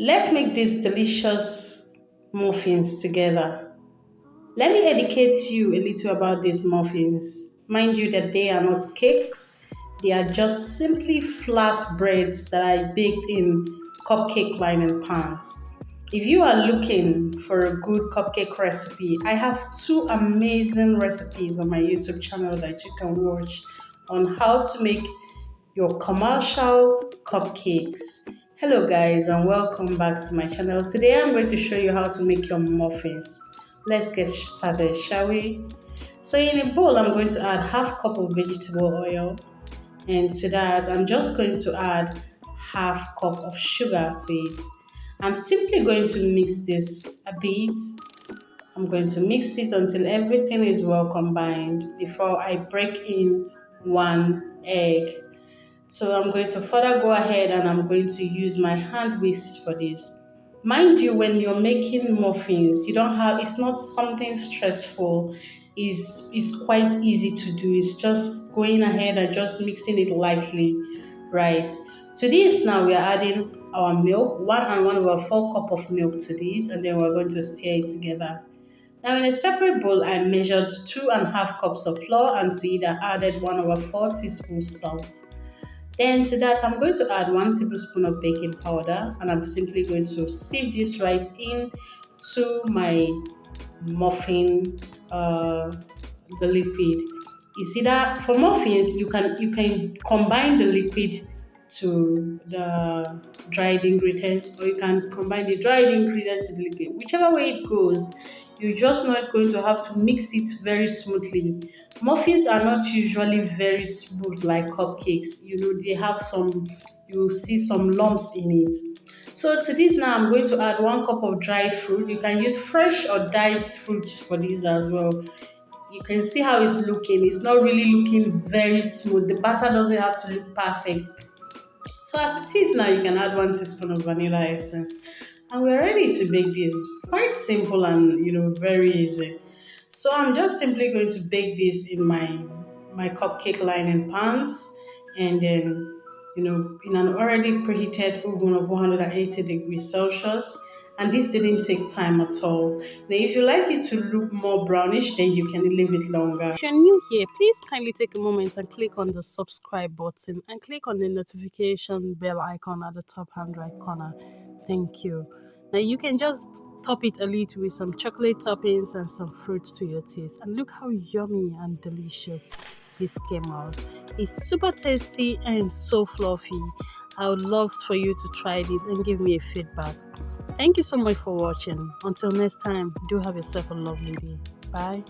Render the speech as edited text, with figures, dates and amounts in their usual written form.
Let's make these delicious muffins together. Let me educate you a little about these muffins. Mind you that they are not cakes, they are just simply flat breads that I baked in cupcake lining pans. If you are looking for a good cupcake recipe, I have two amazing recipes on my YouTube channel that you can watch on how to make your commercial cupcakes. Hello guys and welcome back to my channel. Today I'm going to show you how to make your muffins. Let's get started, shall we? So in a bowl I'm going to add half cup of vegetable oil, and to that I'm just going to add half cup of sugar to it. I'm simply going to mix this a bit. I'm going to mix it until everything is well combined before I break in one egg. So I'm going to further go ahead and I'm going to use my hand whisk for this. Mind you, when you're making muffins, it's not something stressful. It's quite easy to do. It's just going ahead and just mixing it lightly, right? So this now we are adding our milk, 1 and 1/4 cup of milk to this, and then we're going to stir it together. Now in a separate bowl, I measured 2.5 cups of flour, and to it I added 1/4 teaspoons salt. Then to that, I'm going to add 1 tablespoon of baking powder, and I'm simply going to sieve this right into my muffin, the liquid. You see that for muffins, you can combine the liquid to the dried ingredients, or you can combine the dried ingredient to the liquid. Whichever way it goes, you're just not going to have to mix it very smoothly. Muffins are not usually very smooth like cupcakes. They have you see some lumps in it. So to this now, I'm going to add 1 cup of dried fruit. You can use fresh or diced fruit for this as well. You can see how it's looking. It's not really looking very smooth. The batter doesn't have to look perfect. So as it is now, you can add 1 teaspoon of vanilla essence. And we're ready to bake this. Quite simple and very easy. So I'm just simply going to bake this in my cupcake lining pans, and then in an already preheated oven of 180 degrees Celsius. And this didn't take time at all. Now if you like it to look more brownish, then you can leave it longer. If you're new here, please kindly take a moment and click on the subscribe button and click on the notification bell icon at the top hand right corner. Thank you. Now you can just top it a little with some chocolate toppings and some fruits to your taste. And look how yummy and delicious this came out. It's super tasty and so fluffy. I would love for you to try this and give me a feedback. Thank you so much for watching. Until next time, do have yourself a lovely day. Bye.